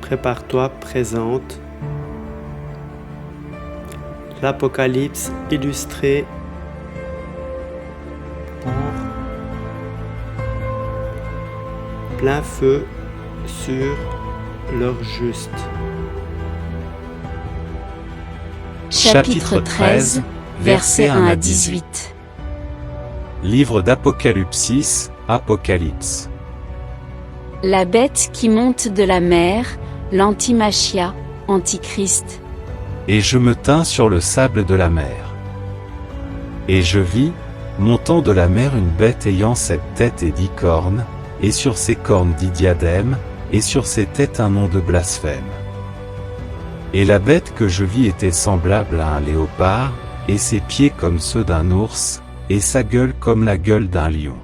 Prépare-toi présente l'Apocalypse illustré pour plein feu sur l'heure juste. Chapitre 13, versets 1 à 18. Livre d'Apocalypse, Apocalypse. La bête qui monte de la mer, l'antimachia, Antichrist. Et je me tins sur le sable de la mer. Et je vis, montant de la mer une bête ayant 7 têtes et 10 cornes, et sur ses cornes 10 diadèmes, et sur ses têtes un nom de blasphème. Et la bête que je vis était semblable à un léopard, et ses pieds comme ceux d'un ours, et sa gueule comme la gueule d'un lion.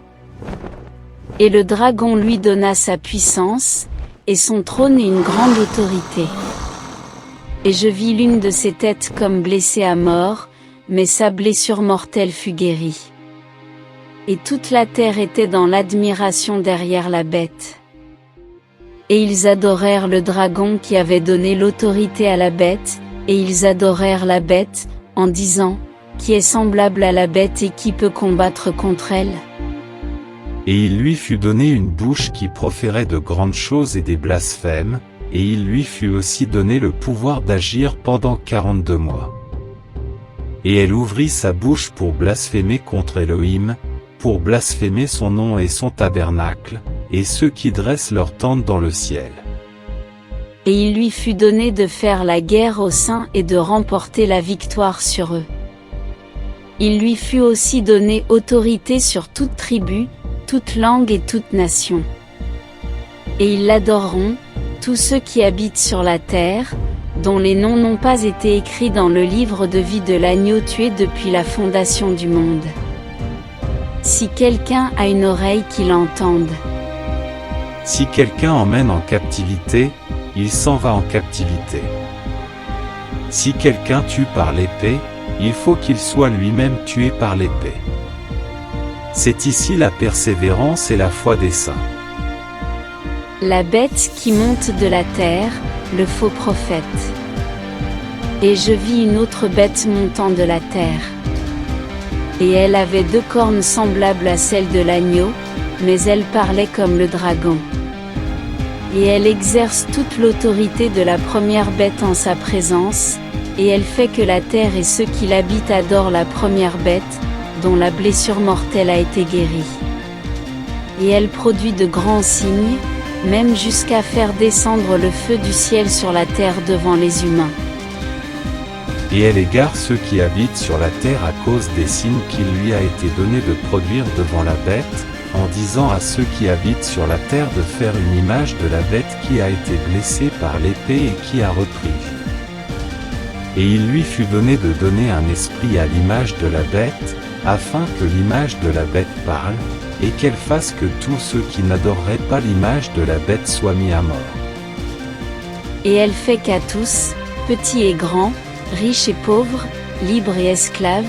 Et le dragon lui donna sa puissance, et son trône et une grande autorité. Et je vis l'une de ses têtes comme blessée à mort, mais sa blessure mortelle fut guérie. Et toute la terre était dans l'admiration derrière la bête. Et ils adorèrent le dragon qui avait donné l'autorité à la bête, et ils adorèrent la bête, en disant, qui est semblable à la bête et qui peut combattre contre elle? Et il lui fut donné une bouche qui proférait de grandes choses et des blasphèmes, et il lui fut aussi donné le pouvoir d'agir pendant 42 mois. Et elle ouvrit sa bouche pour blasphémer contre Elohim, pour blasphémer son nom et son tabernacle, et ceux qui dressent leur tente dans le ciel. Et il lui fut donné de faire la guerre aux saints et de remporter la victoire sur eux. Il lui fut aussi donné autorité sur toute tribu, toute langue et toute nation. Et ils l'adoreront, tous ceux qui habitent sur la terre, dont les noms n'ont pas été écrits dans le livre de vie de l'agneau tué depuis la fondation du monde. Si quelqu'un a une oreille qu'il entende. Si quelqu'un emmène en captivité, il s'en va en captivité. Si quelqu'un tue par l'épée, il faut qu'il soit lui-même tué par l'épée. C'est ici la persévérance et la foi des saints. La bête qui monte de la terre, le faux prophète. Et je vis une autre bête montant de la terre. Et elle avait 2 cornes semblables à celles de l'agneau, mais elle parlait comme le dragon. Et elle exerce toute l'autorité de la première bête en sa présence, et elle fait que la terre et ceux qui l'habitent adorent la première bête, dont la blessure mortelle a été guérie. Et elle produit de grands signes, même jusqu'à faire descendre le feu du ciel sur la terre devant les humains. Et elle égare ceux qui habitent sur la terre à cause des signes qu'il lui a été donné de produire devant la bête, en disant à ceux qui habitent sur la terre de faire une image de la bête qui a été blessée par l'épée et qui a repris vie. Et il lui fut donné de donner un esprit à l'image de la bête, afin que l'image de la bête parle, et qu'elle fasse que tous ceux qui n'adoreraient pas l'image de la bête soient mis à mort. Et elle fait qu'à tous, petits et grands, riches et pauvres, libres et esclaves,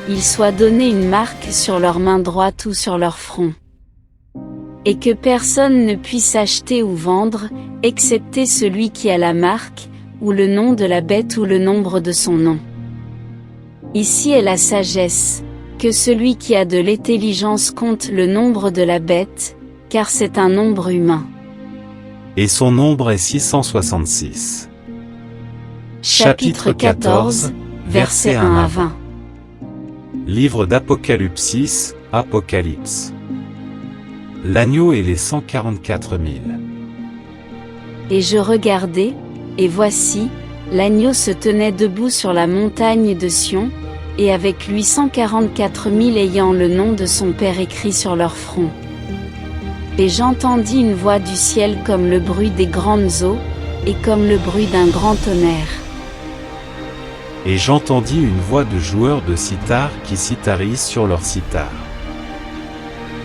il soit donné une marque sur leur main droite ou sur leur front. Et que personne ne puisse acheter ou vendre, excepté celui qui a la marque, ou le nom de la bête ou le nombre de son nom. Ici est la sagesse, que celui qui a de l'intelligence compte le nombre de la bête, car c'est un nombre humain. Et son nombre est 666. Chapitre 14, versets 1 à 20. Livre d'Apocalypse, Apocalypse. L'agneau et les 144 000. Et je regardai, et voici, l'agneau se tenait debout sur la montagne de Sion, et avec lui 144 000 ayant le nom de son Père écrit sur leur front. Et j'entendis une voix du ciel comme le bruit des grandes eaux, et comme le bruit d'un grand tonnerre. Et j'entendis une voix de joueurs de cithare qui citharisent sur leur cithare.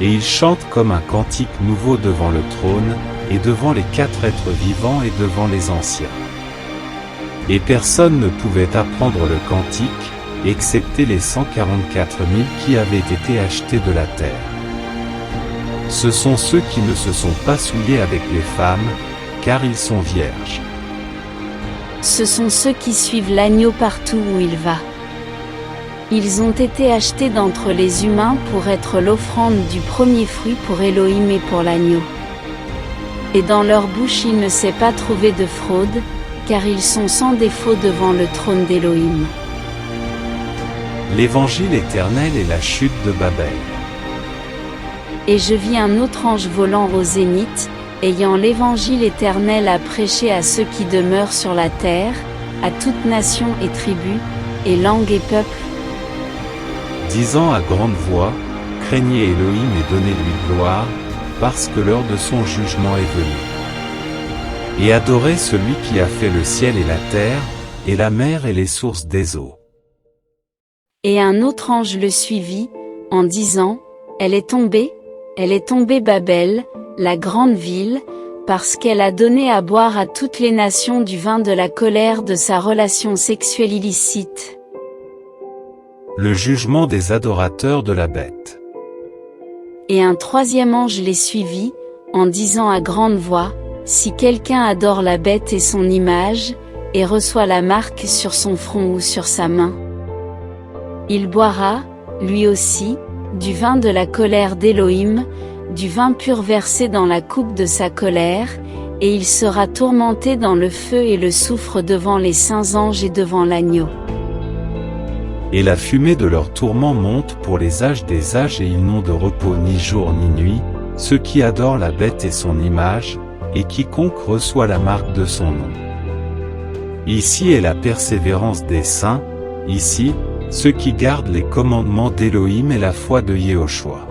Et ils chantent comme un cantique nouveau devant le trône, et devant les 4 êtres vivants et devant les anciens. Et personne ne pouvait apprendre le cantique, excepté les 144 000 qui avaient été achetés de la terre. Ce sont ceux qui ne se sont pas souillés avec les femmes, car ils sont vierges. ce sont ceux qui suivent l'agneau partout où il va. Ils ont été achetés d'entre les humains pour être l'offrande du premier fruit pour Elohim et pour l'agneau. Et dans leur bouche il ne s'est pas trouvé de fraude, car ils sont sans défaut devant le trône d'Elohim. L'Évangile éternel et la chute de Babel. Et je vis un autre ange volant au zénith, ayant l'Évangile éternel à prêcher à ceux qui demeurent sur la terre, à toute nation et tribu, et langue et peuple, disant à grande voix, craignez Elohim et donnez-lui gloire, parce que l'heure de son jugement est venue. Et adorez celui qui a fait le ciel et la terre, et la mer et les sources des eaux. Et un autre ange le suivit, en disant, elle est tombée Babel, la grande ville, parce qu'elle a donné à boire à toutes les nations du vin de la colère de sa relation sexuelle illicite. Le jugement des adorateurs de la bête. Et un troisième ange les suivit, en disant à grande voix, si quelqu'un adore la bête et son image, et reçoit la marque sur son front ou sur sa main, il boira, lui aussi, du vin de la colère d'Elohim, du vin pur versé dans la coupe de sa colère, et il sera tourmenté dans le feu et le soufre devant les saints anges et devant l'agneau. Et la fumée de leur tourment monte pour les âges des âges et ils n'ont de repos ni jour ni nuit, ceux qui adorent la bête et son image, et quiconque reçoit la marque de son nom. Ici est la persévérance des saints, ici, ceux qui gardent les commandements d'Elohim et la foi de Yehoshua.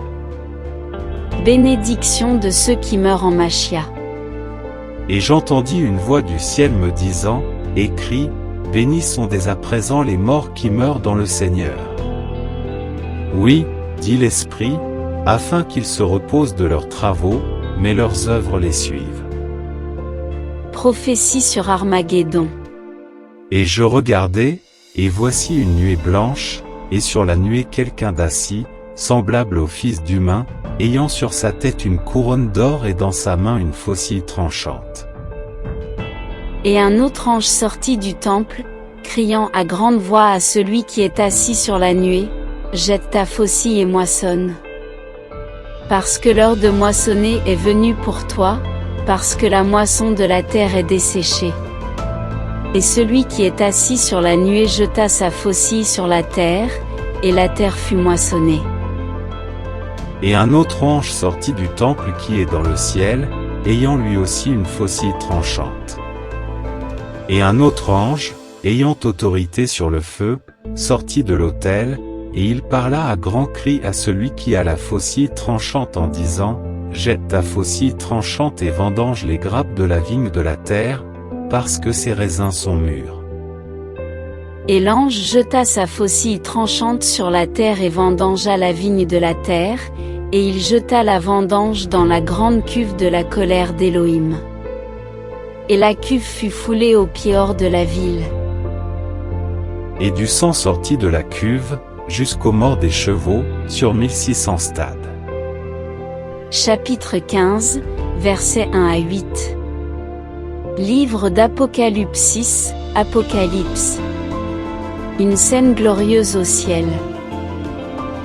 Bénédiction de ceux qui meurent en Machia. Et j'entendis une voix du ciel me disant, écris, bénis sont dès à présent les morts qui meurent dans le Seigneur. Oui, dit l'Esprit, afin qu'ils se reposent de leurs travaux, mais leurs œuvres les suivent. Prophétie sur Armageddon. Et je regardai, et voici une nuée blanche, et sur la nuée quelqu'un d'assis, semblable au Fils d'humain, ayant sur sa tête une couronne d'or et dans sa main une faucille tranchante. Et un autre ange sortit du temple, criant à grande voix à celui qui est assis sur la nuée, jette ta faucille et moissonne. Parce que l'heure de moissonner est venue pour toi, parce que la moisson de la terre est desséchée. Et celui qui est assis sur la nuée jeta sa faucille sur la terre, et la terre fut moissonnée. Et un autre ange sortit du temple qui est dans le ciel, ayant lui aussi une faucille tranchante. Et un autre ange, ayant autorité sur le feu, sortit de l'autel, et il parla à grands cris à celui qui a la faucille tranchante en disant, jette ta faucille tranchante et vendange les grappes de la vigne de la terre, parce que ses raisins sont mûrs. Et l'ange jeta sa faucille tranchante sur la terre et vendangea la vigne de la terre, et il jeta la vendange dans la grande cuve de la colère d'Elohim. Et la cuve fut foulée aux pieds hors de la ville. Et du sang sortit de la cuve, jusqu'aux morts des chevaux, sur 1600 stades. Chapitre 15, versets 1 à 8. Livre d'Apocalypse, Apocalypse. Une scène glorieuse au ciel.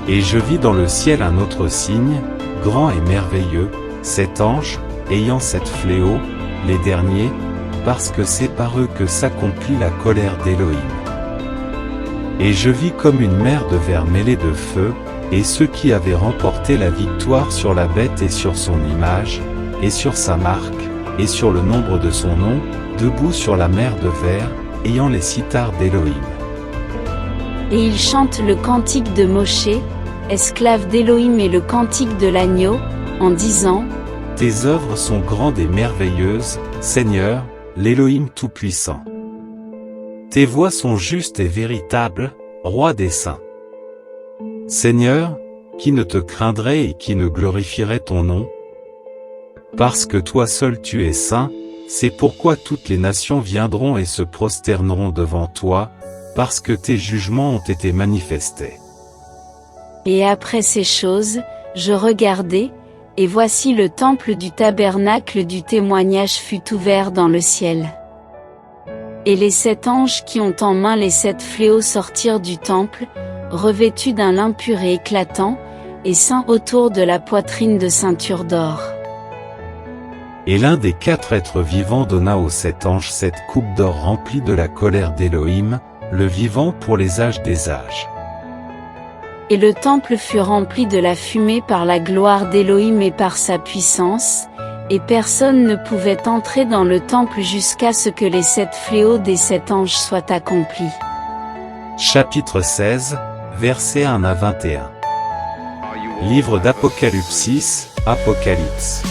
Et je vis dans le ciel un autre signe, grand et merveilleux, cet ange, ayant sept fléaux, les derniers, parce que c'est par eux que s'accomplit la colère d'Elohim. Et je vis comme une mer de verre mêlée de feu, et ceux qui avaient remporté la victoire sur la bête et sur son image, et sur sa marque, et sur le nombre de son nom, debout sur la mer de verre, ayant les cithars d'Elohim. Et ils chantent le cantique de Moshe, esclave d'Elohim et le cantique de l'agneau, en disant, tes œuvres sont grandes et merveilleuses, Seigneur, l'Elohim Tout-Puissant. Tes voies sont justes et véritables, Roi des saints. Seigneur, qui ne te craindrait et qui ne glorifierait ton nom? Parce que toi seul tu es saint, c'est pourquoi toutes les nations viendront et se prosterneront devant toi, parce que tes jugements ont été manifestés. Et après ces choses, je regardai, et voici le temple du tabernacle du témoignage fut ouvert dans le ciel. Et les 7 anges qui ont en main les 7 fléaux sortirent du temple, revêtus d'un lin pur et éclatant, et ceints autour de la poitrine de ceintures d'or. Et l'un des 4 êtres vivants donna aux 7 anges 7 coupes d'or remplies de la colère d'Élohim, le vivant pour les âges des âges. Et le temple fut rempli de la fumée par la gloire d'Élohim et par sa puissance, et personne ne pouvait entrer dans le temple jusqu'à ce que les 7 fléaux des 7 anges soient accomplis. Chapitre 16, versets 1 à 21. Livre d'Apocalypse, Apocalypse.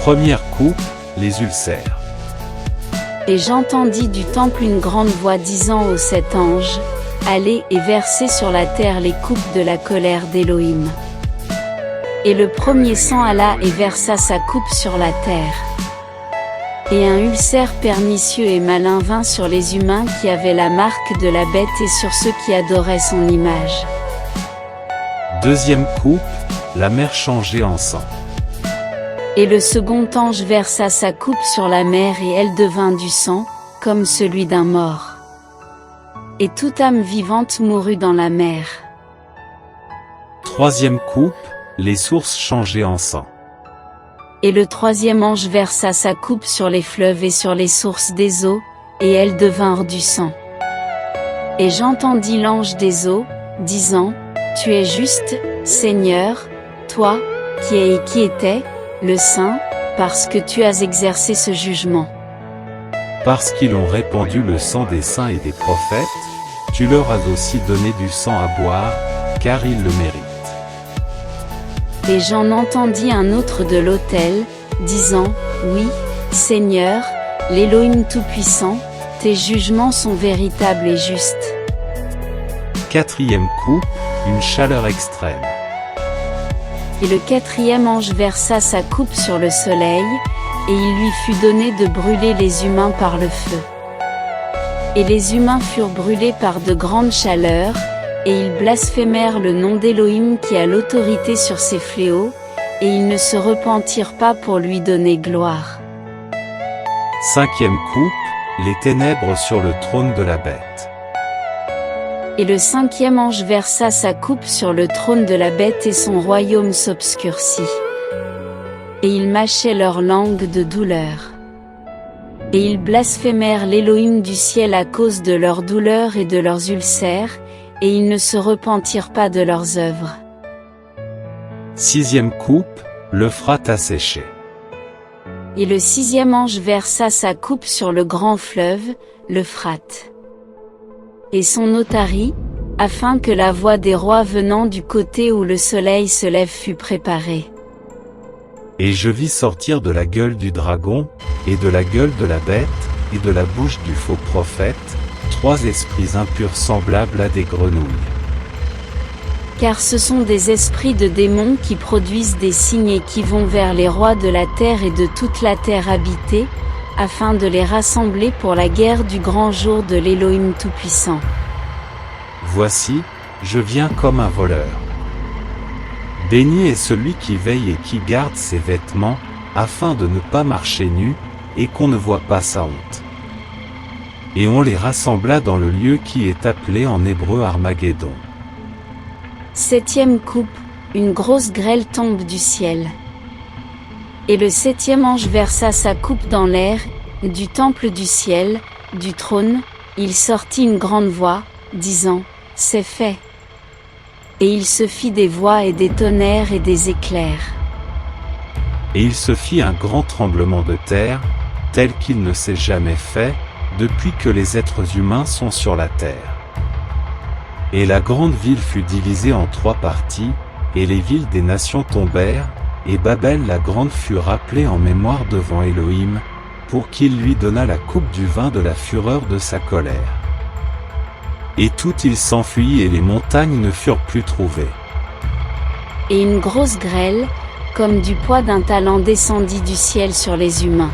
Première coupe, les ulcères. Et j'entendis du temple une grande voix disant aux 7 anges, « Allez et versez sur la terre les coupes de la colère d'Élohim. » Et le premier sang alla et versa sa coupe sur la terre. Et un ulcère pernicieux et malin vint sur les humains qui avaient la marque de la bête et sur ceux qui adoraient son image. Deuxième coupe, la mer changée en sang. Et le second ange versa sa coupe sur la mer et elle devint du sang, comme celui d'un mort. Et toute âme vivante mourut dans la mer. Troisième coupe, les sources changées en sang. Et le troisième ange versa sa coupe sur les fleuves et sur les sources des eaux, et elles devinrent du sang. Et j'entendis l'ange des eaux, disant, « Tu es juste, Seigneur, toi, qui es et qui étais, le Saint, parce que tu as exercé ce jugement. Parce qu'ils ont répandu le sang des saints et des prophètes, tu leur as aussi donné du sang à boire, car ils le méritent. » Et j'en entendis un autre de l'autel, disant, « Oui, Seigneur, l'Élohim Tout-Puissant, tes jugements sont véritables et justes. » Quatrième coupe, une chaleur extrême. Et le quatrième ange versa sa coupe sur le soleil, et il lui fut donné de brûler les humains par le feu. Et les humains furent brûlés par de grandes chaleurs, et ils blasphémèrent le nom d'Élohim qui a l'autorité sur ces fléaux, et ils ne se repentirent pas pour lui donner gloire. Cinquième coupe, les ténèbres sur le trône de la bête. Et le cinquième ange versa sa coupe sur le trône de la bête et son royaume s'obscurcit. Et ils mâchaient leur langue de douleur. Et ils blasphémèrent l'Élohim du ciel à cause de leurs douleurs et de leurs ulcères, et ils ne se repentirent pas de leurs œuvres. Sixième coupe, l'Euphrate asséché. Et le sixième ange versa sa coupe sur le grand fleuve, l'Euphrate. Et son eau tarit, afin que la voix des rois venant du côté où le soleil se lève fût préparée. Et je vis sortir de la gueule du dragon, et de la gueule de la bête, et de la bouche du faux prophète, 3 esprits impurs semblables à des grenouilles. Car ce sont des esprits de démons qui produisent des signes et qui vont vers les rois de la terre et de toute la terre habitée, afin de les rassembler pour la guerre du grand jour de l'Élohim Tout-Puissant. Voici, je viens comme un voleur. Béni est celui qui veille et qui garde ses vêtements, afin de ne pas marcher nu, et qu'on ne voit pas sa honte. Et on les rassembla dans le lieu qui est appelé en hébreu Armageddon. Septième coupe, une grosse grêle tombe du ciel. Et le septième ange versa sa coupe dans l'air, du temple du ciel, du trône, il sortit une grande voix, disant, « C'est fait. » Et il se fit des voix et des tonnerres et des éclairs. Et il se fit un grand tremblement de terre, tel qu'il ne s'est jamais fait, depuis que les êtres humains sont sur la terre. Et la grande ville fut divisée en 3 parties, et les villes des nations tombèrent, et Babel la grande fut rappelée en mémoire devant Élohim, pour qu'il lui donnât la coupe du vin de la fureur de sa colère. Et tout il s'enfuit et les montagnes ne furent plus trouvées. Et une grosse grêle, comme du poids d'un talent descendit du ciel sur les humains.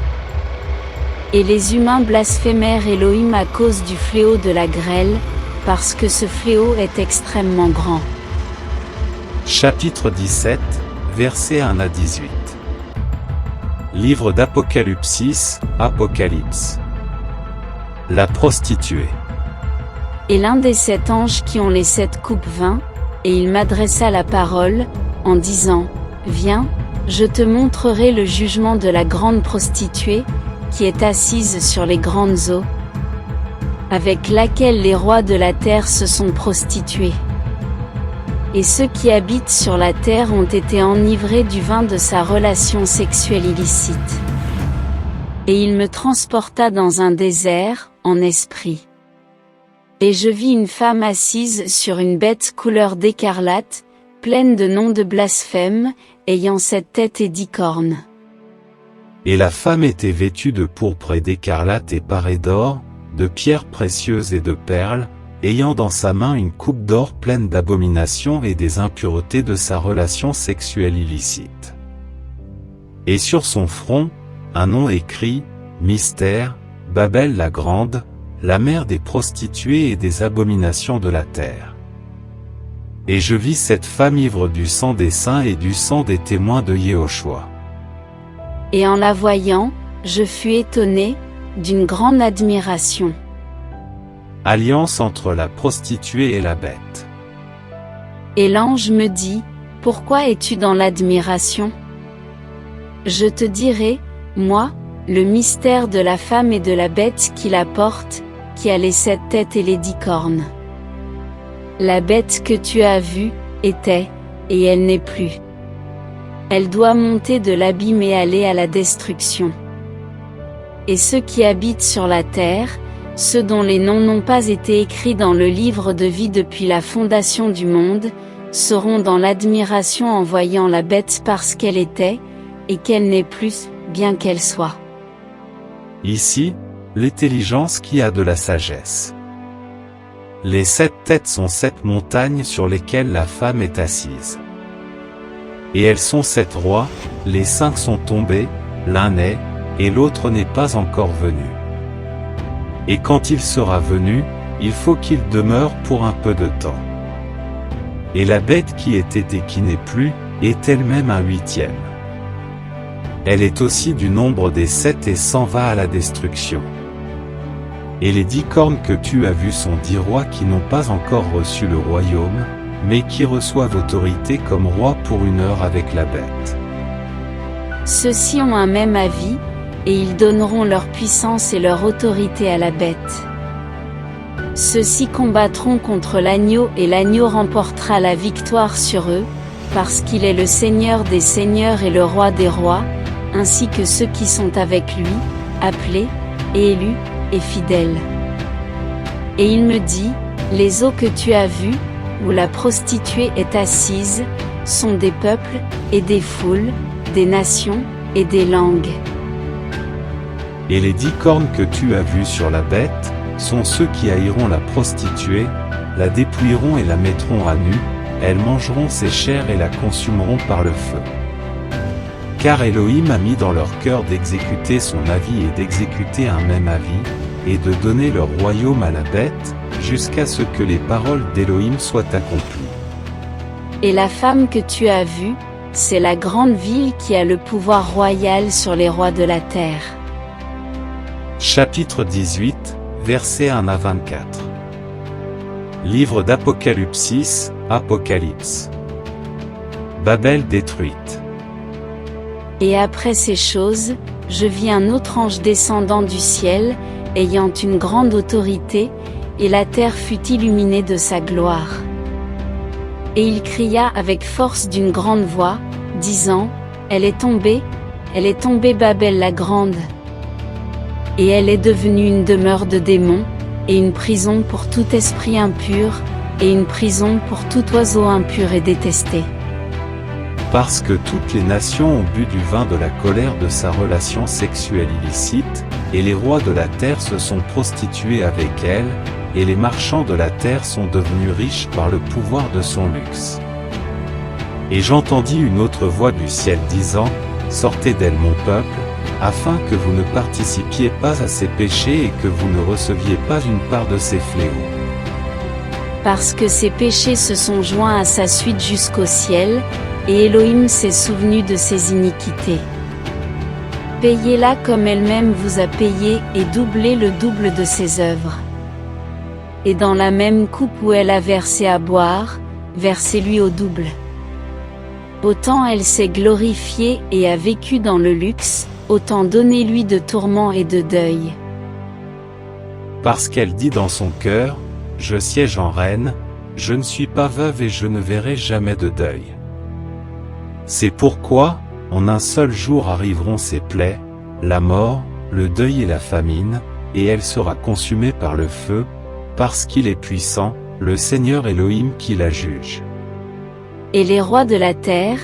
Et les humains blasphémèrent Élohim à cause du fléau de la grêle, parce que ce fléau est extrêmement grand. Chapitre 17, versets 1 à 18. Livre d'Apocalypse, Apocalypse. La prostituée. Et l'un des 7 anges qui ont les 7 coupes vint, et il m'adressa la parole, en disant, Viens, je te montrerai le jugement de la grande prostituée, qui est assise sur les grandes eaux, avec laquelle les rois de la terre se sont prostitués. Et ceux qui habitent sur la terre ont été enivrés du vin de sa relation sexuelle illicite. Et il me transporta dans un désert, en esprit. Et je vis une femme assise sur une bête couleur d'écarlate, pleine de noms de blasphème, ayant 7 têtes et 10 cornes. Et la femme était vêtue de pourpre et d'écarlate et parée d'or, de pierres précieuses et de perles, ayant dans sa main une coupe d'or pleine d'abominations et des impuretés de sa relation sexuelle illicite. Et sur son front, un nom écrit, Mystère, Babel la grande, la mère des prostituées et des abominations de la terre. Et je vis cette femme ivre du sang des saints et du sang des témoins de Yehoshua. Et en la voyant, je fus étonné, d'une grande admiration. Alliance entre la prostituée et la bête. Et l'ange me dit, Pourquoi es-tu dans l'admiration? Je te dirai, moi, le mystère de la femme et de la bête qui la porte, qui a les 7 têtes et les 10 cornes. La bête que tu as vue, était, et elle n'est plus. Elle doit monter de l'abîme et aller à la destruction. Et ceux qui habitent sur la terre, ceux dont les noms n'ont pas été écrits dans le livre de vie depuis la fondation du monde, seront dans l'admiration en voyant la bête parce qu'elle était, et qu'elle n'est plus, bien qu'elle soit. Ici, l'intelligence qui a de la sagesse. Les 7 têtes sont 7 montagnes sur lesquelles la femme est assise. Et elles sont 7 rois, les 5 sont tombés, l'un est, et l'autre n'est pas encore venu. Et quand il sera venu, il faut qu'il demeure pour un peu de temps. Et la bête qui était et qui n'est plus, est elle-même un 8e. Elle est aussi du nombre des 7 et s'en va à la destruction. Et les 10 cornes que tu as vues sont 10 rois qui n'ont pas encore reçu le royaume, mais qui reçoivent autorité comme rois pour une heure avec la bête. Ceux-ci ont un même avis, et ils donneront leur puissance et leur autorité à la bête. Ceux-ci combattront contre l'agneau et l'agneau remportera la victoire sur eux, parce qu'il est le Seigneur des seigneurs et le Roi des rois, ainsi que ceux qui sont avec lui, appelés, et élus, et fidèles. Et il me dit, les eaux que tu as vues, où la prostituée est assise, sont des peuples, et des foules, des nations, et des langues. Et les 10 cornes que tu as vues sur la bête, sont ceux qui haïront la prostituée, la dépouilleront et la mettront à nu, elles mangeront ses chairs et la consumeront par le feu. Car Elohim a mis dans leur cœur d'exécuter son avis et d'exécuter un même avis, et de donner leur royaume à la bête, jusqu'à ce que les paroles d'Elohim soient accomplies. Et la femme que tu as vue, c'est la grande ville qui a le pouvoir royal sur les rois de la terre. Chapitre 18, versets 1 à 24. Livre d'Apocalypse, Apocalypse. Babel détruite. Et après ces choses, je vis un autre ange descendant du ciel, ayant une grande autorité, et la terre fut illuminée de sa gloire. Et il cria avec force d'une grande voix, disant, Elle est tombée Babel la grande. Et elle est devenue une demeure de démons, et une prison pour tout esprit impur, et une prison pour tout oiseau impur et détesté. Parce que toutes les nations ont bu du vin de la colère de sa relation sexuelle illicite, et les rois de la terre se sont prostitués avec elle, et les marchands de la terre sont devenus riches par le pouvoir de son luxe. Et j'entendis une autre voix du ciel disant, Sortez d'elle mon peuple, afin que vous ne participiez pas à ses péchés et que vous ne receviez pas une part de ses fléaux. Parce que ses péchés se sont joints à sa suite jusqu'au ciel, et Elohim s'est souvenu de ses iniquités. Payez-la comme elle-même vous a payé et doublez le double de ses œuvres. Et dans la même coupe où elle a versé à boire, versez-lui au double. Autant elle s'est glorifiée et a vécu dans le luxe, autant donnez-lui de tourments et de deuil. Parce qu'elle dit dans son cœur, je siège en reine, je ne suis pas veuve et je ne verrai jamais de deuil. C'est pourquoi, en un seul jour arriveront ses plaies, la mort, le deuil et la famine, et elle sera consumée par le feu, parce qu'il est puissant, le Seigneur Elohim qui la juge. Et les rois de la terre,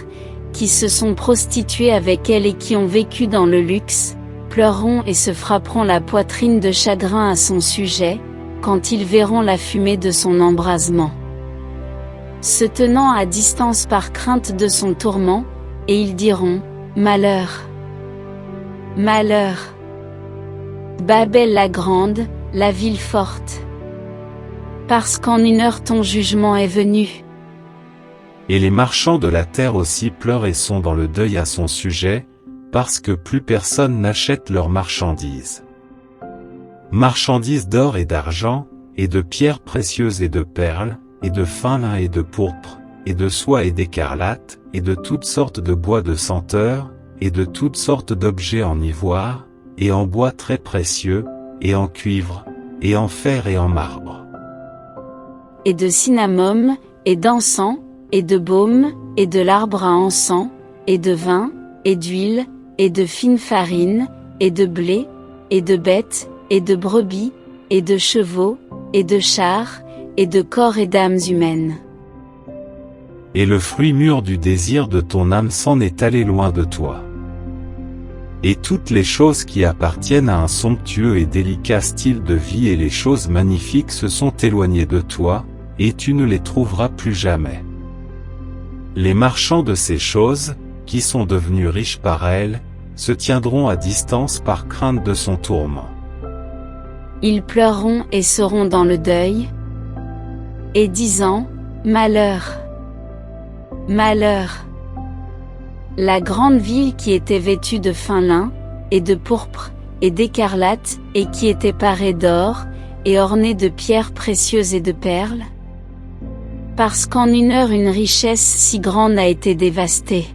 qui se sont prostitués avec elle et qui ont vécu dans le luxe, pleureront et se frapperont la poitrine de chagrin à son sujet, quand ils verront la fumée de son embrasement. Se tenant à distance par crainte de son tourment, et ils diront, malheur! Malheur! Babel la grande, la ville forte! Parce qu'en une heure ton jugement est venu. Et les marchands de la terre aussi pleurent et sont dans le deuil à son sujet, parce que plus personne n'achète leurs marchandises. Marchandises d'or et d'argent, et de pierres précieuses et de perles, et de fin lin et de pourpre, et de soie et d'écarlate, et de toutes sortes de bois de senteur, et de toutes sortes d'objets en ivoire, et en bois très précieux, et en cuivre, et en fer et en marbre. Et de cinnamome, et d'encens, et de baume, et de l'arbre à encens, et de vin, et d'huile, et de fine farine, et de blé, et de bêtes, et de brebis, et de chevaux, et de chars, et de corps et d'âmes humaines. Et le fruit mûr du désir de ton âme s'en est allé loin de toi. Et toutes les choses qui appartiennent à un somptueux et délicat style de vie et les choses magnifiques se sont éloignées de toi, et tu ne les trouveras plus jamais. Les marchands de ces choses, qui sont devenus riches par elles, se tiendront à distance par crainte de son tourment. Ils pleureront et seront dans le deuil, et disant, malheur! Malheur! La grande ville qui était vêtue de fin lin, et de pourpre, et d'écarlate, et qui était parée d'or, et ornée de pierres précieuses et de perles? Parce qu'en une heure une richesse si grande a été dévastée.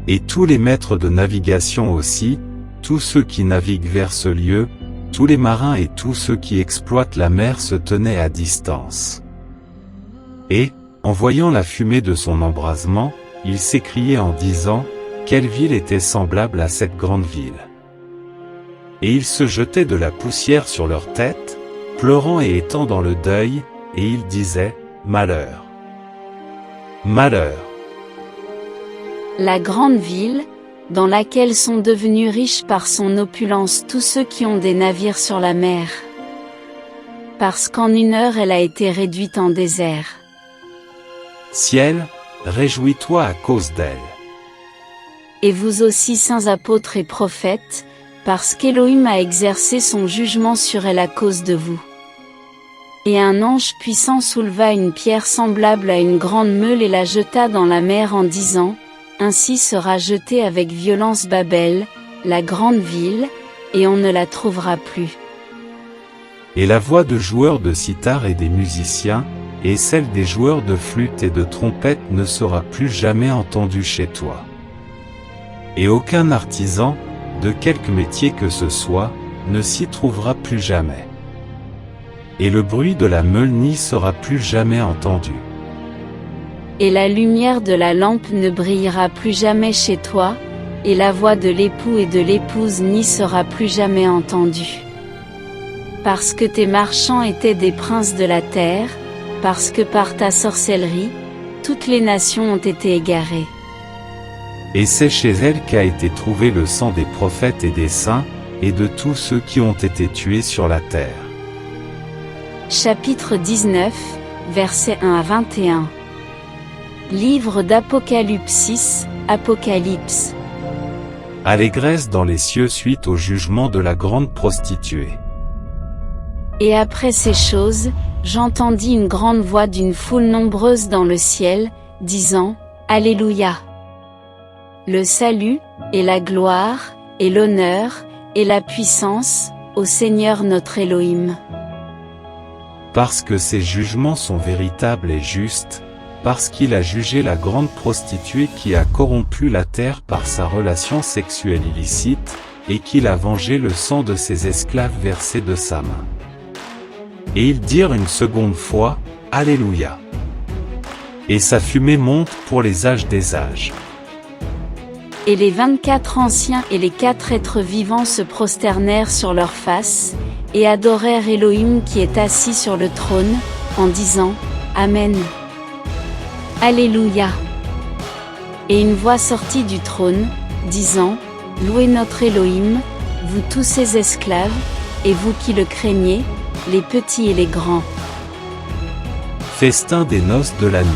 Et tous les maîtres de navigation aussi, tous ceux qui naviguent vers ce lieu, tous les marins et tous ceux qui exploitent la mer se tenaient à distance. Et, en voyant la fumée de son embrasement, ils s'écriaient en disant, quelle ville était semblable à cette grande ville. Et ils se jetaient de la poussière sur leurs têtes, pleurant et étant dans le deuil, et ils disaient, malheur! Malheur! La grande ville, dans laquelle sont devenus riches par son opulence tous ceux qui ont des navires sur la mer. Parce qu'en une heure elle a été réduite en désert. Ciel, réjouis-toi à cause d'elle. Et vous aussi saints apôtres et prophètes, parce qu'Élohim a exercé son jugement sur elle à cause de vous. Et un ange puissant souleva une pierre semblable à une grande meule et la jeta dans la mer en disant, ainsi sera jetée avec violence Babel, la grande ville, et on ne la trouvera plus. Et la voix de joueurs de sitar et des musiciens, et celle des joueurs de flûte et de trompette ne sera plus jamais entendue chez toi. Et aucun artisan, de quelque métier que ce soit, ne s'y trouvera plus jamais. Et le bruit de la meule n'y sera plus jamais entendu. Et la lumière de la lampe ne brillera plus jamais chez toi, et la voix de l'époux et de l'épouse n'y sera plus jamais entendue. Parce que tes marchands étaient des princes de la terre, parce que par ta sorcellerie, toutes les nations ont été égarées. Et c'est chez elle qu'a été trouvé le sang des prophètes et des saints, et de tous ceux qui ont été tués sur la terre. Chapitre 19, versets 1 à 21. Livre d'Apocalypse, Apocalypse. Allégresse dans les cieux suite au jugement de la grande prostituée. Et après ces choses, j'entendis une grande voix d'une foule nombreuse dans le ciel, disant, Alléluia! Le salut, et la gloire, et l'honneur, et la puissance, au Seigneur notre Elohim. Parce que ses jugements sont véritables et justes, parce qu'il a jugé la grande prostituée qui a corrompu la terre par sa relation sexuelle illicite, et qu'il a vengé le sang de ses esclaves versé de sa main. Et ils dirent une seconde fois, Alléluia. Et sa fumée monte pour les âges des âges. Et les 24 anciens et les 4 êtres vivants se prosternèrent sur leurs faces, et adorèrent Elohim qui est assis sur le trône, en disant, Amen. Alléluia. Et une voix sortit du trône, disant, Louez notre Elohim, vous tous ses esclaves, et vous qui le craignez, les petits et les grands. Festin des noces de l'agneau.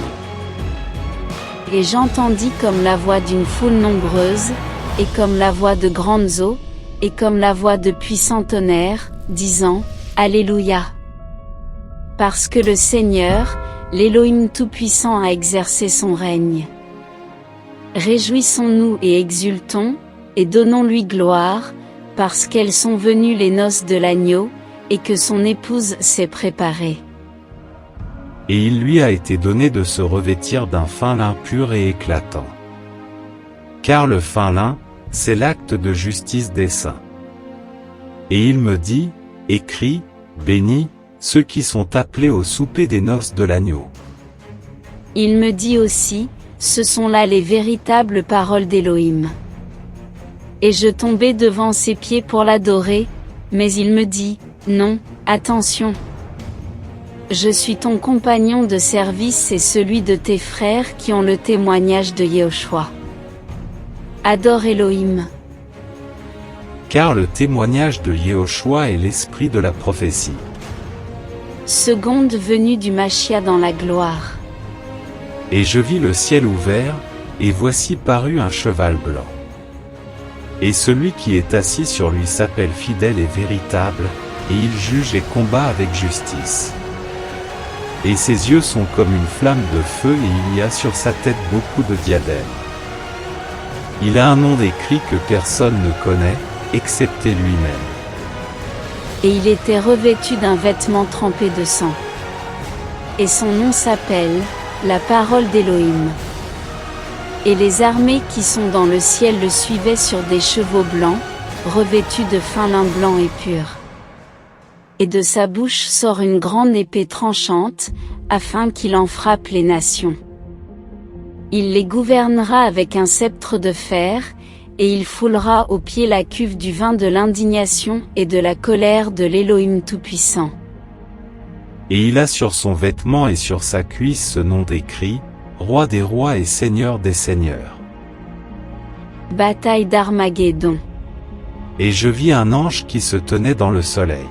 Et j'entendis comme la voix d'une foule nombreuse, et comme la voix de grandes eaux, et comme la voix de puissants tonnerres, disant, Alléluia. Parce que le Seigneur, l'Elohim Tout-Puissant a exercé son règne. Réjouissons-nous et exultons, et donnons-lui gloire, parce qu'elles sont venues les noces de l'agneau, et que son épouse s'est préparée. Et il lui a été donné de se revêtir d'un fin lin pur et éclatant. Car le fin lin, c'est l'acte de justice des saints. Et il me dit, écris, bénis, ceux qui sont appelés au souper des noces de l'agneau. Il me dit aussi, ce sont là les véritables paroles d'Elohim. Et je tombai devant ses pieds pour l'adorer, mais il me dit, non, attention. Je suis ton compagnon de service et celui de tes frères qui ont le témoignage de Yehoshua. Adore Elohim. Car le témoignage de Yehoshua est l'esprit de la prophétie. Seconde venue du Machia dans la gloire. Et je vis le ciel ouvert, et voici parut un cheval blanc. Et celui qui est assis sur lui s'appelle fidèle et véritable, et il juge et combat avec justice. Et ses yeux sont comme une flamme de feu et il y a sur sa tête beaucoup de diadèmes. Il a un nom écrit que personne ne connaît, excepté lui-même. Et il était revêtu d'un vêtement trempé de sang. Et son nom s'appelle, la parole d'Elohim. Et les armées qui sont dans le ciel le suivaient sur des chevaux blancs, revêtus de fin lin blanc et pur. Et de sa bouche sort une grande épée tranchante, afin qu'il en frappe les nations. Il les gouvernera avec un sceptre de fer, et il foulera aux pieds la cuve du vin de l'indignation et de la colère de l'Elohim Tout-Puissant. Et il a sur son vêtement et sur sa cuisse ce nom écrit, Roi des rois et Seigneur des seigneurs. Bataille d'Armageddon. Et je vis un ange qui se tenait dans le soleil.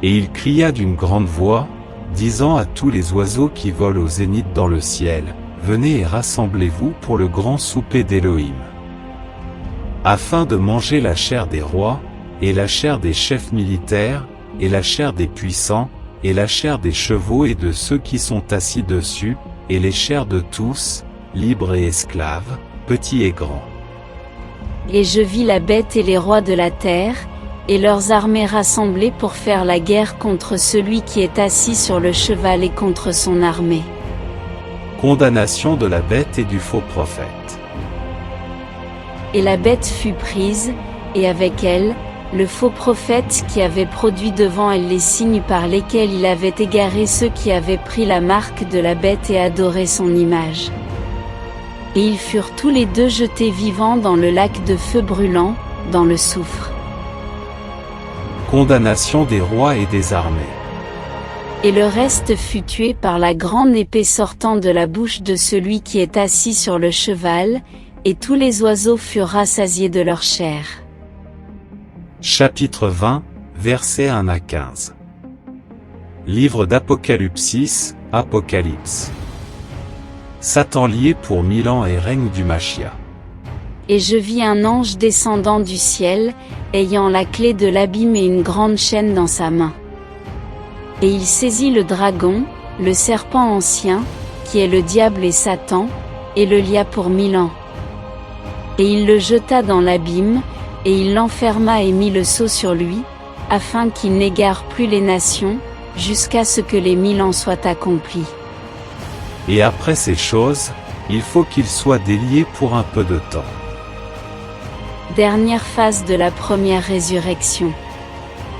Et il cria d'une grande voix, disant à tous les oiseaux qui volent au zénith dans le ciel, venez et rassemblez-vous pour le grand souper d'Elohim. Afin de manger la chair des rois, et la chair des chefs militaires, et la chair des puissants, et la chair des chevaux et de ceux qui sont assis dessus, et les chairs de tous, libres et esclaves, petits et grands. Et je vis la bête et les rois de la terre, et leurs armées rassemblées pour faire la guerre contre celui qui est assis sur le cheval et contre son armée. Condamnation de la bête et du faux prophète. Et la bête fut prise, et avec elle, le faux prophète qui avait produit devant elle les signes par lesquels il avait égaré ceux qui avaient pris la marque de la bête et adoré son image. Et ils furent tous les deux jetés vivants dans le lac de feu brûlant, dans le soufre. Condamnation des rois et des armées. Et le reste fut tué par la grande épée sortant de la bouche de celui qui est assis sur le cheval, et tous les oiseaux furent rassasiés de leur chair. Chapitre 20, versets 1 à 15. Livre d'Apocalypsis, Apocalypse. Satan lié pour 1000 ans et règne du Machia. Et je vis un ange descendant du ciel, ayant la clé de l'abîme et une grande chaîne dans sa main. Et il saisit le dragon, le serpent ancien, qui est le diable et Satan, et le lia pour 1000 ans. Et il le jeta dans l'abîme, et il l'enferma et mit le sceau sur lui, afin qu'il n'égare plus les nations, jusqu'à ce que les 1000 ans soient accomplis. Et après ces choses, il faut qu'il soit délié pour un peu de temps. Dernière phase de la première résurrection.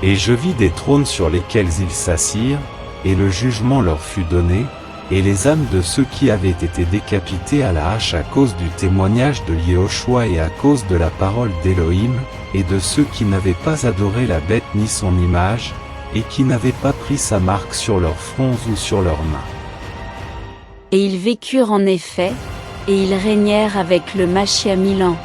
Et je vis des trônes sur lesquels ils s'assirent, et le jugement leur fut donné, et les âmes de ceux qui avaient été décapités à la hache à cause du témoignage de Yehoshua et à cause de la parole d'Élohim, et de ceux qui n'avaient pas adoré la bête ni son image, et qui n'avaient pas pris sa marque sur leurs fronts ou sur leurs mains. Et ils vécurent en effet, et ils régnèrent avec le Machia 1000 ans.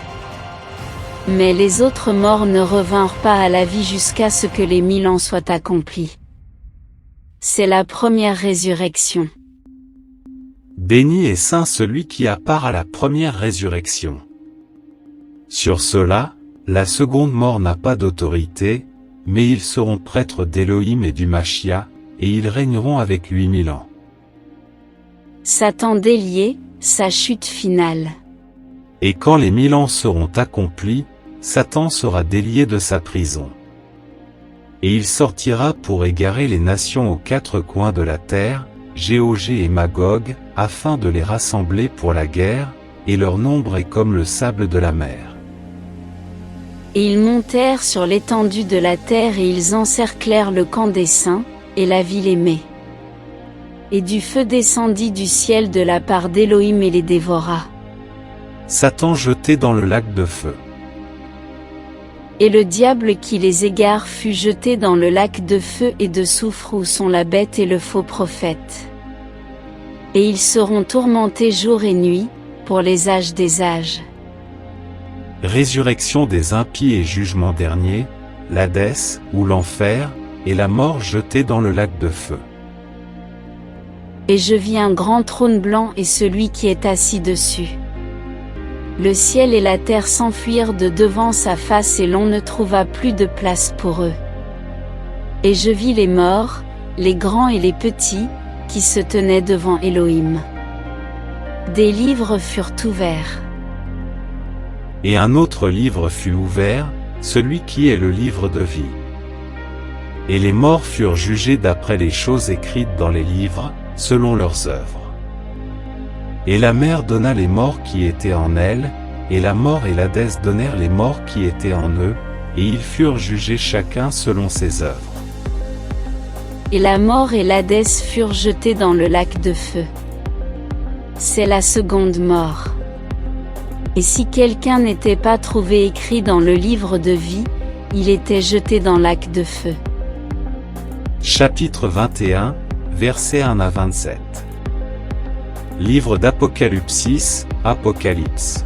Mais les autres morts ne revinrent pas à la vie jusqu'à ce que les 1000 ans soient accomplis. C'est la première résurrection. Béni et saint celui qui a part à la première résurrection. Sur cela, la seconde mort n'a pas d'autorité, mais ils seront prêtres d'Élohim et du Machia, et ils régneront avec lui 1000 ans. Satan délié, sa chute finale. Et quand les 1000 ans seront accomplis, Satan sera délié de sa prison. Et il sortira pour égarer les nations aux 4 coins de la terre, Géog et Magog, afin de les rassembler pour la guerre, et leur nombre est comme le sable de la mer. Et ils montèrent sur l'étendue de la terre et ils encerclèrent le camp des saints, et la ville aimée. Et du feu descendit du ciel de la part d'Élohim et les dévora. Satan jeté dans le lac de feu. Et le diable qui les égare fut jeté dans le lac de feu et de soufre où sont la bête et le faux prophète. Et ils seront tourmentés jour et nuit, pour les âges des âges. Résurrection des impies et jugement dernier, l'Hadès, ou l'enfer, et la mort jetée dans le lac de feu. Et je vis un grand trône blanc et celui qui est assis dessus. Le ciel et la terre s'enfuirent de devant sa face et l'on ne trouva plus de place pour eux. Et je vis les morts, les grands et les petits, qui se tenaient devant Élohim. Des livres furent ouverts. Et un autre livre fut ouvert, celui qui est le livre de vie. Et les morts furent jugés d'après les choses écrites dans les livres, selon leurs œuvres. Et la mer donna les morts qui étaient en elle, et la mort et l'Hadès donnèrent les morts qui étaient en eux, et ils furent jugés chacun selon ses œuvres. Et la mort et l'Hadès furent jetés dans le lac de feu. C'est la seconde mort. Et si quelqu'un n'était pas trouvé écrit dans le livre de vie, il était jeté dans le lac de feu. Chapitre 21, versets 1 à 27. Livre d'Apocalypsis, Apocalypse.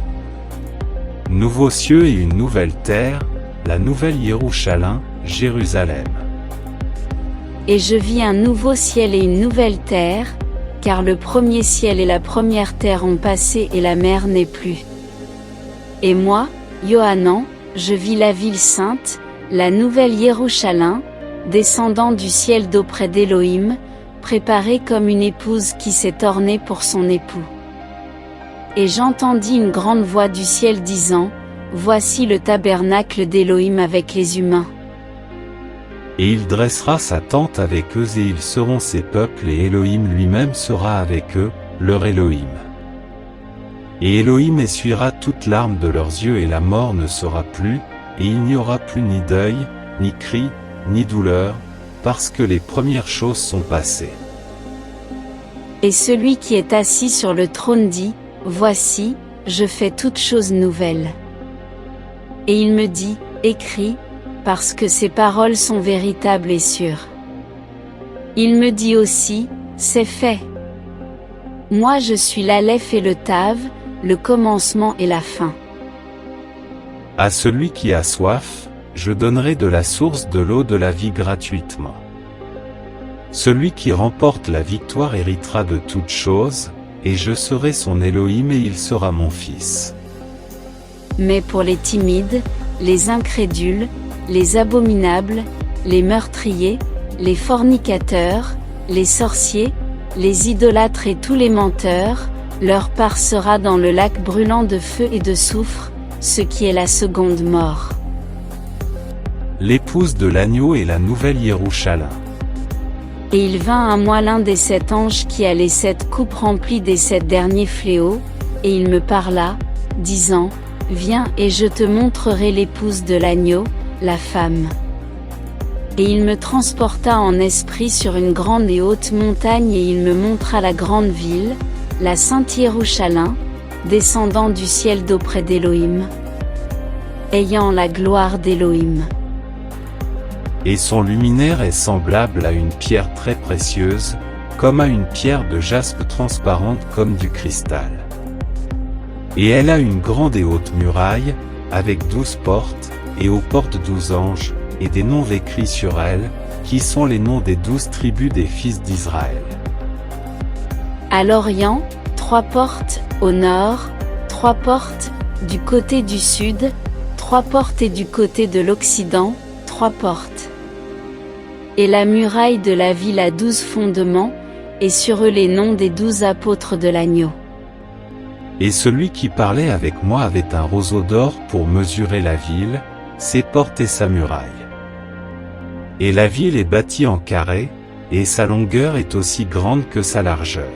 Nouveaux cieux et une nouvelle terre, la nouvelle Jérusalem, Jérusalem. Et je vis un nouveau ciel et une nouvelle terre, car le premier ciel et la première terre ont passé et la mer n'est plus. Et moi, Yohanan, je vis la ville sainte, la nouvelle Jérusalem, descendant du ciel d'auprès d'Élohim, préparée comme une épouse qui s'est ornée pour son époux. Et j'entendis une grande voix du ciel disant, Voici le tabernacle d'Élohim avec les humains. Et il dressera sa tente avec eux et ils seront ses peuples et Élohim lui-même sera avec eux, leur Élohim. Et Élohim essuiera toute larme de leurs yeux et la mort ne sera plus, et il n'y aura plus ni deuil, ni cri, ni douleur, parce que les premières choses sont passées. Et celui qui est assis sur le trône dit, Voici, je fais toutes choses nouvelles. Et il me dit, Écris, parce que ces paroles sont véritables et sûres. Il me dit aussi, C'est fait. Moi je suis l'Aleph et le Tav, le commencement et la fin. À celui qui a soif, je donnerai de la source de l'eau de la vie gratuitement. Celui qui remporte la victoire héritera de toutes choses, et je serai son Élohim et il sera mon fils. Mais pour les timides, les incrédules, les abominables, les meurtriers, les fornicateurs, les sorciers, les idolâtres et tous les menteurs, leur part sera dans le lac brûlant de feu et de soufre, ce qui est la seconde mort. L'épouse de l'agneau est la nouvelle Yerushalem. Et il vint à moi l'un des 7 anges qui a les 7 coupes remplies des 7 derniers fléaux, et il me parla, disant, Viens et je te montrerai l'épouse de l'agneau, la femme. Et il me transporta en esprit sur une grande et haute montagne et il me montra la grande ville, la sainte Yerushalem, descendant du ciel d'auprès d'Élohim, ayant la gloire d'Élohim. Et son luminaire est semblable à une pierre très précieuse, comme à une pierre de jaspe transparente comme du cristal. Et elle a une grande et haute muraille, avec 12 portes, et aux portes 12 anges, et des noms écrits sur elle, qui sont les noms des 12 tribus des fils d'Israël. À l'Orient, 3 portes, au nord, 3 portes, du côté du sud, 3 portes et du côté de l'Occident, 3 portes. Et la muraille de la ville a 12 fondements, et sur eux les noms des 12 apôtres de l'agneau. Et celui qui parlait avec moi avait un roseau d'or pour mesurer la ville, ses portes et sa muraille. Et la ville est bâtie en carré, et sa longueur est aussi grande que sa largeur.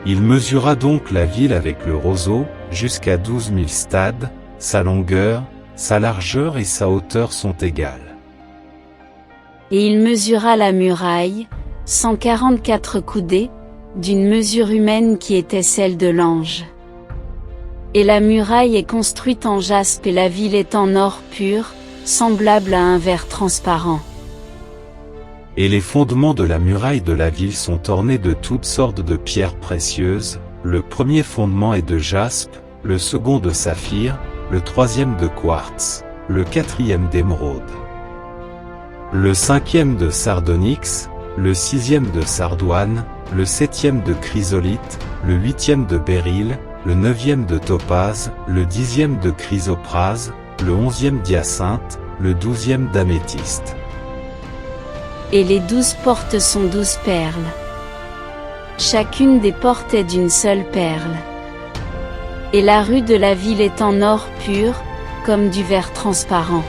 Il mesura donc la ville avec le roseau, jusqu'à 12 000 stades, sa longueur, sa largeur et sa hauteur sont égales. Et il mesura la muraille, 144 coudées, d'une mesure humaine qui était celle de l'ange. Et la muraille est construite en jaspe et la ville est en or pur, semblable à un verre transparent. Et les fondements de la muraille de la ville sont ornés de toutes sortes de pierres précieuses, le premier fondement est de jaspe, le second de saphir, le troisième de quartz, le quatrième d'émeraude, le cinquième de sardonyx, le sixième de sardoine, le septième de chrysolite, le huitième de béryl, le neuvième de topaze, le dixième de chrysoprase, le 11e d'hyacinthe, le 12e d'améthyste. Et les 12 portes sont 12 perles. Chacune des portes est d'une seule perle. Et la rue de la ville est en or pur, comme du verre transparent.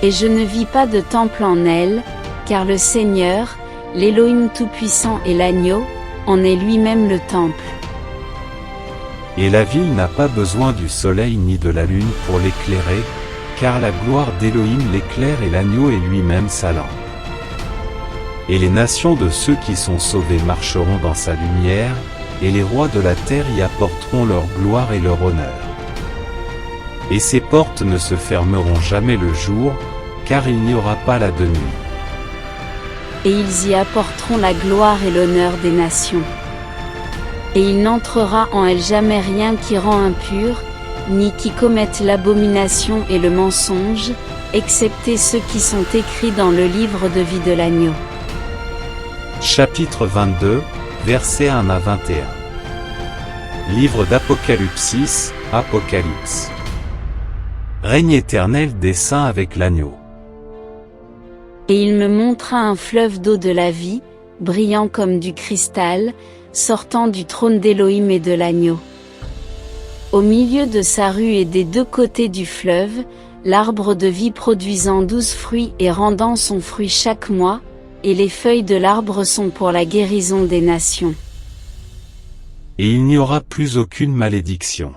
Et je ne vis pas de temple en elle, car le Seigneur, l'Élohim Tout-Puissant et l'Agneau, en est lui-même le temple. Et la ville n'a pas besoin du soleil ni de la lune pour l'éclairer, car la gloire d'Élohim l'éclaire et l'Agneau est lui-même sa lampe. Et les nations de ceux qui sont sauvés marcheront dans sa lumière, et les rois de la terre y apporteront leur gloire et leur honneur. Et ses portes ne se fermeront jamais le jour, car il n'y aura pas là de nuit. Et ils y apporteront la gloire et l'honneur des nations. Et il n'entrera en elle jamais rien qui rend impur, ni qui commette l'abomination et le mensonge, excepté ceux qui sont écrits dans le livre de vie de l'agneau. Chapitre 22, versets 1 à 21. Livre d'Apocalypse, Apocalypse. Règne éternel des saints avec l'agneau. Et il me montra un fleuve d'eau de la vie, brillant comme du cristal, sortant du trône d'Élohim et de l'agneau. Au milieu de sa rue et des deux côtés du fleuve, l'arbre de vie produisant 12 fruits et rendant son fruit chaque mois, et les feuilles de l'arbre sont pour la guérison des nations. Et il n'y aura plus aucune malédiction.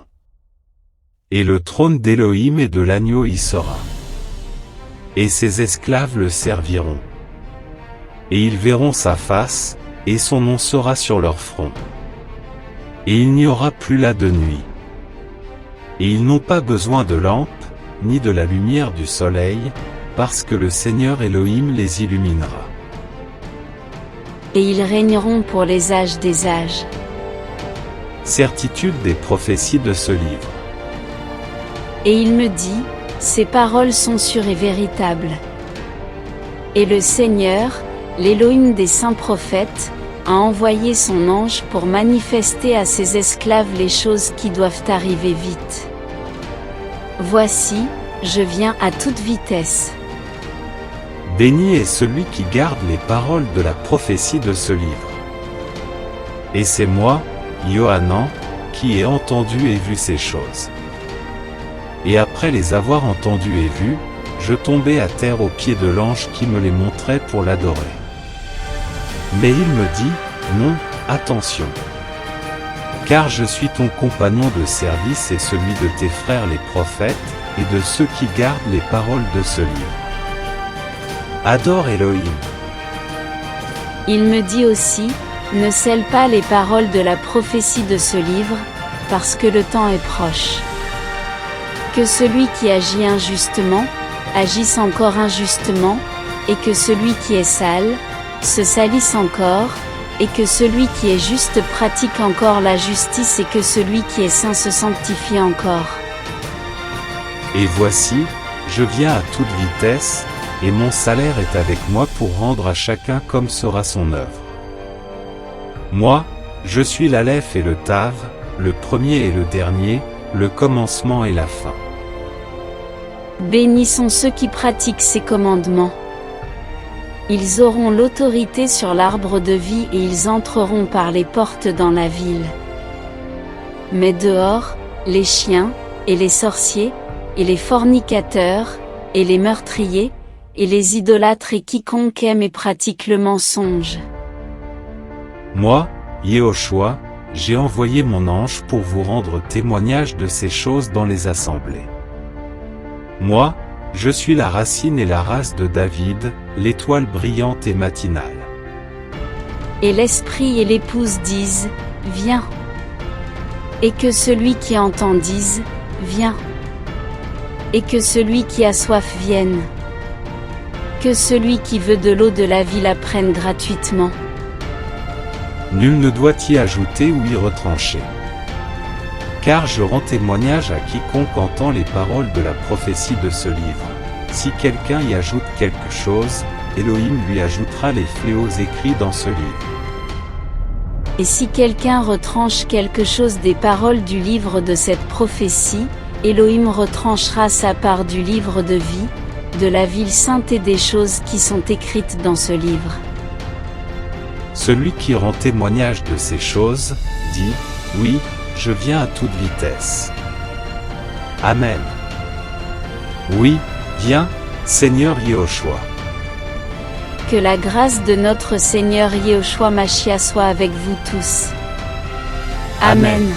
Et le trône d'Élohim et de l'agneau y sera. Et ses esclaves le serviront. Et ils verront sa face, et son nom sera sur leur front. Et il n'y aura plus là de nuit. Et ils n'ont pas besoin de lampe, ni de la lumière du soleil, parce que le Seigneur Élohim les illuminera. Et ils régneront pour les âges des âges. Certitude des prophéties de ce livre. Et il me dit, ces paroles sont sûres et véritables. Et le Seigneur, l'Élohim des saints prophètes, a envoyé son ange pour manifester à ses esclaves les choses qui doivent arriver vite. Voici, je viens à toute vitesse. Béni est celui qui garde les paroles de la prophétie de ce livre. Et c'est moi, Yohanan, qui ai entendu et vu ces choses. Et après les avoir entendus et vus, je tombai à terre aux pieds de l'ange qui me les montrait pour l'adorer. Mais il me dit, non, attention. Car je suis ton compagnon de service et celui de tes frères les prophètes, et de ceux qui gardent les paroles de ce livre. Adore Elohim. Il me dit aussi, ne scelle pas les paroles de la prophétie de ce livre, parce que le temps est proche. Que celui qui agit injustement, agisse encore injustement, et que celui qui est sale, se salisse encore, et que celui qui est juste pratique encore la justice et que celui qui est saint se sanctifie encore. Et voici, je viens à toute vitesse, et mon salaire est avec moi pour rendre à chacun comme sera son œuvre. Moi, je suis l'Aleph et le Tav, le premier et le dernier, le commencement et la fin. Bénis sont ceux qui pratiquent ses commandements. Ils auront l'autorité sur l'arbre de vie et ils entreront par les portes dans la ville. Mais dehors, les chiens, et les sorciers, et les fornicateurs, et les meurtriers, et les idolâtres et quiconque aime et pratique le mensonge. Moi, Yehoshua, j'ai envoyé mon ange pour vous rendre témoignage de ces choses dans les assemblées. Moi, je suis la racine et la race de David, l'étoile brillante et matinale. Et l'esprit et l'épouse disent, viens. Et que celui qui entend dise, viens. Et que celui qui a soif vienne. Que celui qui veut de l'eau de la vie la prenne gratuitement. Nul ne doit y ajouter ou y retrancher. Car je rends témoignage à quiconque entend les paroles de la prophétie de ce livre. Si quelqu'un y ajoute quelque chose, Elohim lui ajoutera les fléaux écrits dans ce livre. Et si quelqu'un retranche quelque chose des paroles du livre de cette prophétie, Elohim retranchera sa part du livre de vie, de la ville sainte et des choses qui sont écrites dans ce livre. Celui qui rend témoignage de ces choses, dit, oui, je viens à toute vitesse. Amen. Oui, viens, Seigneur Yehoshua. Que la grâce de notre Seigneur Yehoshua Mashiach soit avec vous tous. Amen.